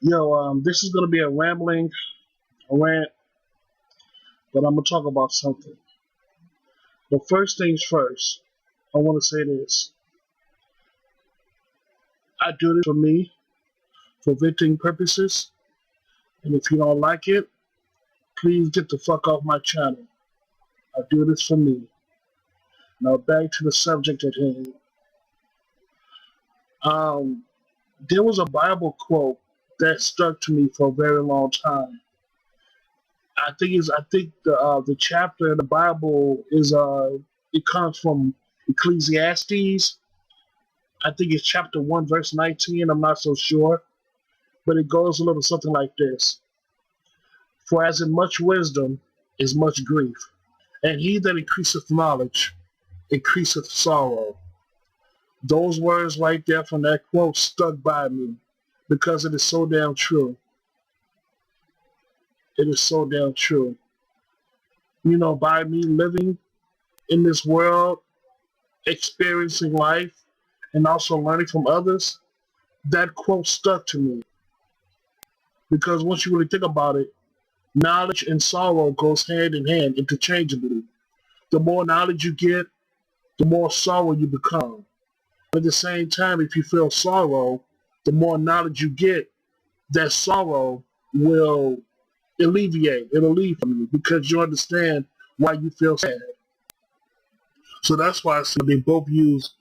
This is gonna be a rant, but I'm gonna talk about something. But first things first, I want to say this: I do this for me, for venting purposes, and if you don't like it, please get the fuck off my channel. I do this for me. Now back to the subject at hand. Um, there was a Bible quote that stuck to me for a very long time. I think the chapter in the Bible is it comes from Ecclesiastes. I think it's chapter 1 verse 19. I'm not so sure, but it goes a little something like this: For as in much wisdom is much grief, and he that increaseth knowledge increaseth sorrow. Those words right there from that quote stuck by me because it is so damn true. It is so damn true. By me living in this world, experiencing life, and also learning from others, that quote stuck to me. Because once you really think about it, knowledge and sorrow goes hand in hand interchangeably. The more knowledge you get, the more sorrow you become. At the same time, if you feel sorrow, the more knowledge you get, that sorrow will alleviate. It'll leave from you because you understand why you feel sad. So that's why I say they both use,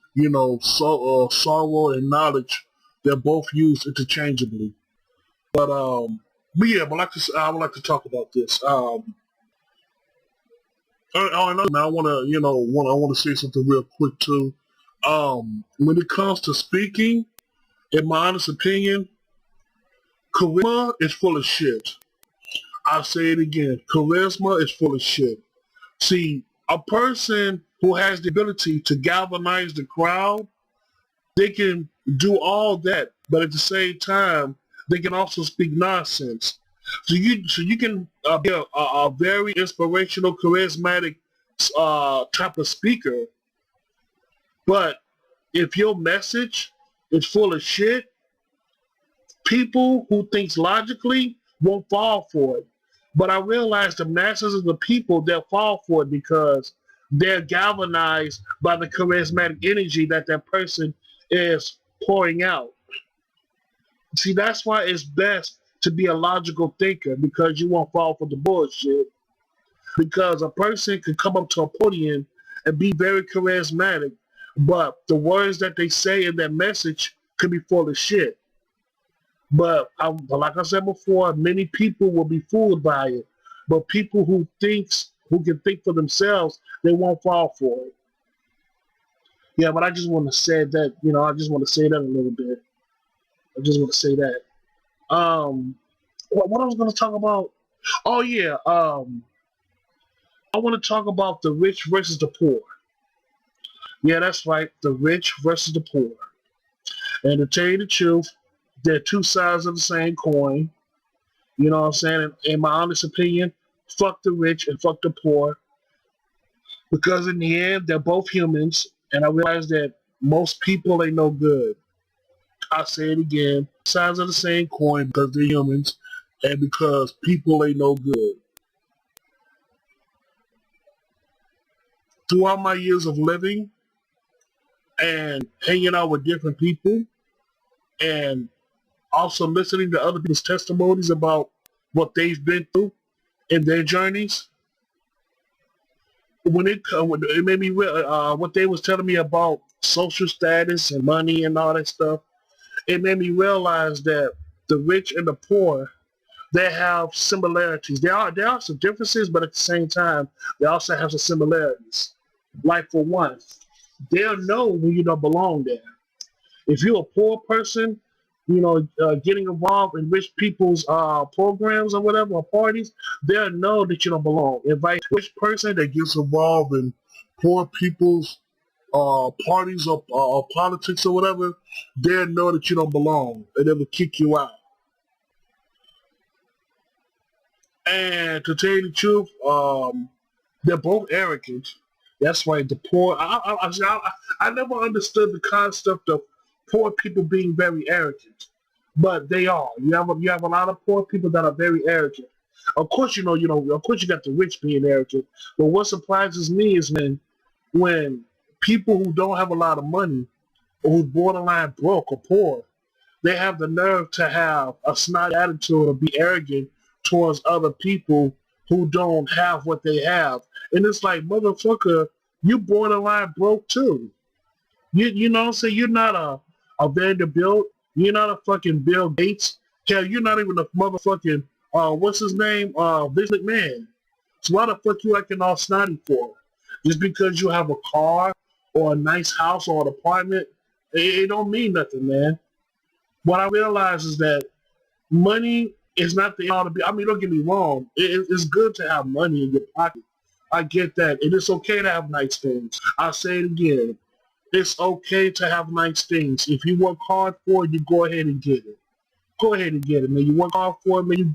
sorrow and knowledge. They're both used interchangeably. I would like to talk about this. I want to, I want to say something real quick too. When it comes to speaking, in my honest opinion, charisma is full of shit. I'll say it again. Charisma is full of shit. See, a person who has the ability to galvanize the crowd, they can do all that, but at the same time, they can also speak nonsense. So you can be a very inspirational, charismatic type of speaker, but if your message is full of shit, people who thinks logically won't fall for it. But I realize the masses of the people, they'll fall for it because they're galvanized by the charismatic energy that person is pouring out. See, that's why it's best to be a logical thinker, because you won't fall for the bullshit. Because a person can come up to a podium and be very charismatic, but the words that they say in their message could be full of shit. But like I said before, many people will be fooled by it. But people who can think for themselves, they won't fall for it. Yeah, but I just want to say that, I just want to say that a little bit. I just want to say that. What I was going to talk about? Oh yeah, I want to talk about the rich versus the poor. Yeah, that's right, the rich versus the poor. And to tell you the truth, they're two sides of the same coin. You know what I'm saying? In my honest opinion, fuck the rich and fuck the poor. Because in the end, they're both humans. And I realize that most people ain't no good. I'll say it again. Sides of the same coin, because they're humans and because people ain't no good. Throughout my years of living and hanging out with different people and also listening to other people's testimonies about what they've been through in their journeys, it made me what they was telling me about social status and money and all that stuff, it made me realize that the rich and the poor, they have similarities. There are some differences, but at the same time, they also have some similarities. Like for one, they'll know when you don't belong there. If you're a poor person, getting involved in rich people's programs or whatever, or parties, they'll know that you don't belong. Invite a rich person that gets involved in poor people's parties or politics or whatever, they'll know that you don't belong and they will kick you out. And to tell you the truth, they're both arrogant. That's right. The poor. I never understood the concept of poor people being very arrogant, but they are. You have a lot of poor people that are very arrogant. Of course, of course you got the rich being arrogant. But what surprises me is when people who don't have a lot of money or who's borderline broke or poor, they have the nerve to have a snide attitude or be arrogant towards other people who don't have what they have. And it's like, motherfucker, you borderline broke too. You know what I'm saying? You're not a Vanderbilt. You're not a fucking Bill Gates. Hell, you're not even a motherfucking, what's his name? Vince McMahon. So why the fuck you acting all snotty for? Just because you have a car or a nice house or an apartment, it don't mean nothing, man. What I realize is that money is not the all to be. I mean, don't get me wrong. It's good to have money in your pocket. I get that. And it's okay to have nice things. I'll say it again. It's okay to have nice things. If you work hard for it, you go ahead and get it. Go ahead and get it, man. You work hard for it, man, you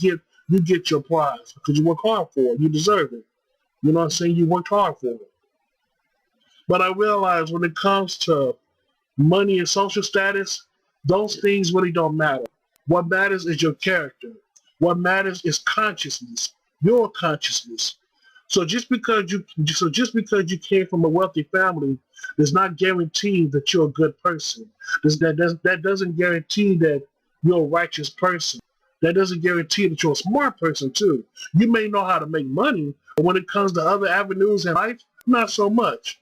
get your prize because you work hard for it. You deserve it. You know what I'm saying? You worked hard for it. But I realize when it comes to money and social status, those things really don't matter. What matters is your character. What matters is consciousness, your consciousness. So just because you came from a wealthy family does not guarantee that you're a good person. That doesn't guarantee that you're a righteous person. That doesn't guarantee that you're a smart person too. You may know how to make money, but when it comes to other avenues in life, not so much.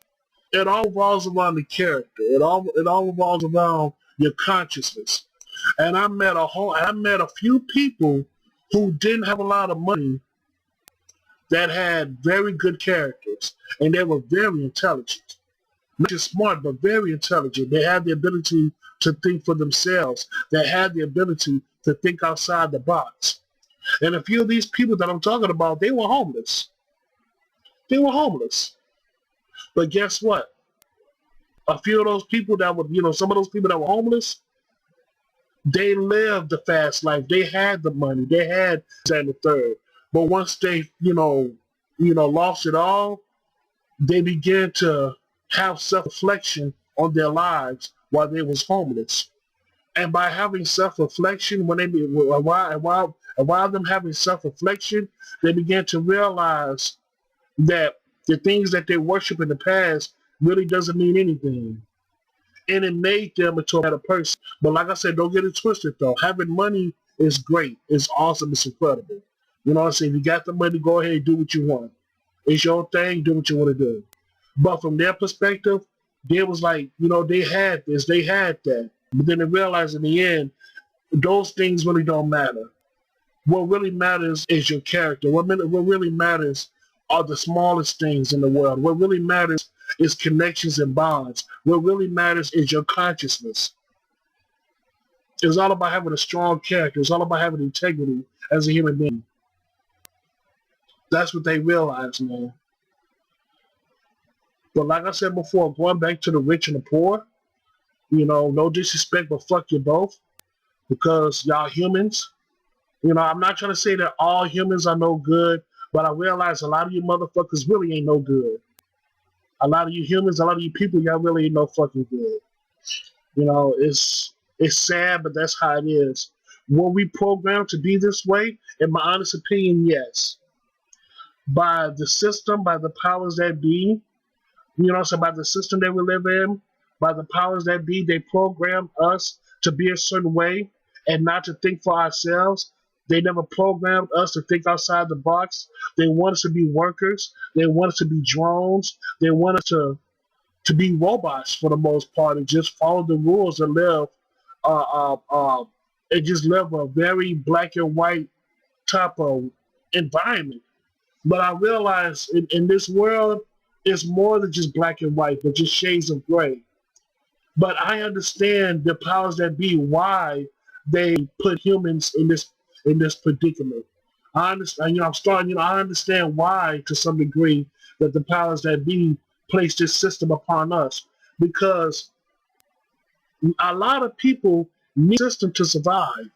It all revolves around the character. It all revolves around your consciousness. And I met a few people who didn't have a lot of money that had very good characters, and they were very intelligent. Not just smart, but very intelligent. They had the ability to think for themselves. They had the ability to think outside the box. And a few of these people that I'm talking about, they were homeless. They were homeless. But guess what? A few of those people that were, some of those people that were homeless, they lived the fast life. They had the money. They had and the third. But once they, lost it all, they began to have self-reflection on their lives while they was homeless. And by having self-reflection, while them having self-reflection, they began to realize that the things that they worship in the past really doesn't mean anything. And it made them into a better person. But like I said, don't get it twisted though. Having money is great. It's awesome. It's incredible. You know what I'm saying? If you got the money, go ahead and do what you want. It's your thing. Do what you want to do. But from their perspective, they was like, they had this, they had that. But then they realized in the end, those things really don't matter. What really matters is your character. What really matters are the smallest things in the world. What really matters is connections and bonds. What really matters is your consciousness. It's all about having a strong character. It's all about having integrity as a human being. That's what they realize, man. But like I said before, going back to the rich and the poor, no disrespect, but fuck you both. Because y'all humans. I'm not trying to say that all humans are no good, but I realize a lot of you motherfuckers really ain't no good. A lot of you humans, a lot of you people, y'all really ain't no fucking good. It's sad, but that's how it is. Were we programmed to be this way? In my honest opinion, yes. By the system, by the powers that be, so by the system that we live in, by the powers that be, they program us to be a certain way and not to think for ourselves. They never programmed us to think outside the box. They want us to be workers. They want us to be drones. They want us to be robots for the most part and just follow the rules and live a very black and white type of environment. But I realize in this world, it's more than just black and white, but just shades of gray. But I understand the powers that be, why they put humans in this predicament. I understand, I understand why, to some degree, that the powers that be place this system upon us. Because a lot of people need a system to survive.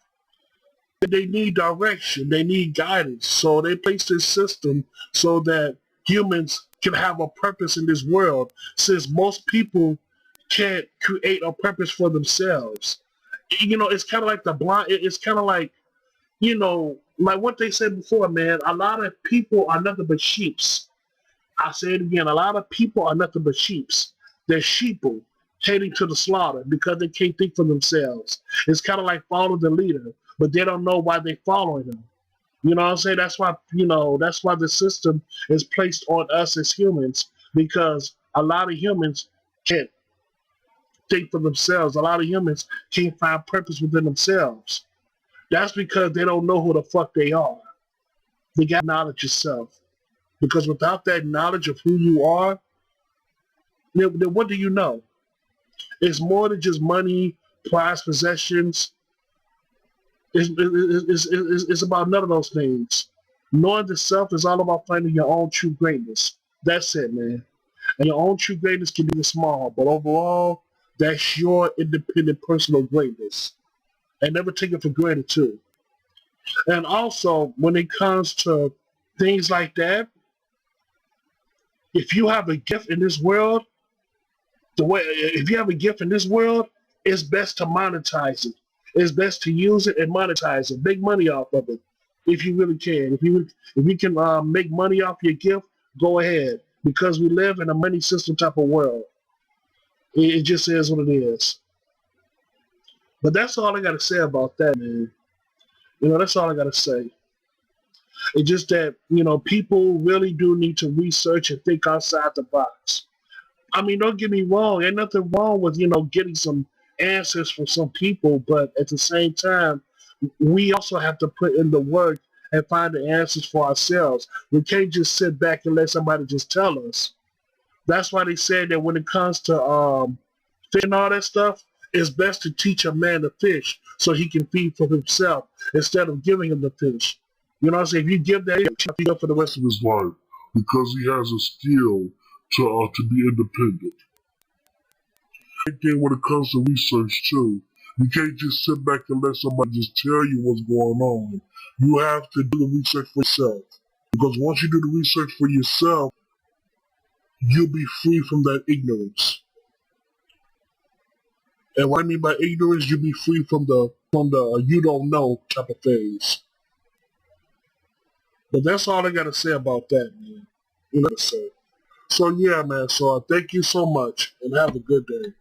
They need direction. They need guidance. So they place this system so that humans can have a purpose in this world, since most people can't create a purpose for themselves. You know, it's kind of like the blind. It's kind of like, you know, like what they said before, man. A lot of people are nothing but sheeps. I say it again. A lot of people are nothing but sheeps. They're sheeple, heading to the slaughter because they can't think for themselves. It's kind of like following the leader, but they don't know why they're following them. You know what I'm saying? That's why, you know, that's why the system is placed on us as humans, because a lot of humans can't think for themselves. A lot of humans can't find purpose within themselves. That's because they don't know who the fuck they are. They got knowledge yourself. Because without that knowledge of who you are, then what do you know? It's more than just money, prized possessions. It's about none of those things. Knowing the self is all about finding your own true greatness. That's it, man. And your own true greatness can be small, but overall, that's your independent personal greatness. And never take it for granted, too. And also, when it comes to things like that, if you have a gift in this world, if you have a gift in this world, it's best to monetize it. It's best to use it and monetize it. Make money off of it, if you really can. If you can make money off your gift, go ahead. Because we live in a money system type of world. It just is what it is. But that's all I got to say about that, man. You know, that's all I got to say. It's just that, you know, people really do need to research and think outside the box. I mean, don't get me wrong. Ain't nothing wrong with, you know, getting some answers from some people. But at the same time, we also have to put in the work and find the answers for ourselves. We can't just sit back and let somebody just tell us. That's why they said that when it comes to fish and all that stuff, it's best to teach a man to fish so he can feed for himself instead of giving him the fish. You know what I'm saying? If you give that, he'll feed up for the rest of his life because he has a skill to be independent. Again, when it comes to research too, you can't just sit back and let somebody just tell you what's going on. You have to do the research for yourself. Because once you do the research for yourself, you'll be free from that ignorance. And what I mean by ignorance, you'll be free from the you don't know type of phase. But that's all I gotta say about that, man. You know what I'm saying? So yeah, man. So thank you so much, and have a good day.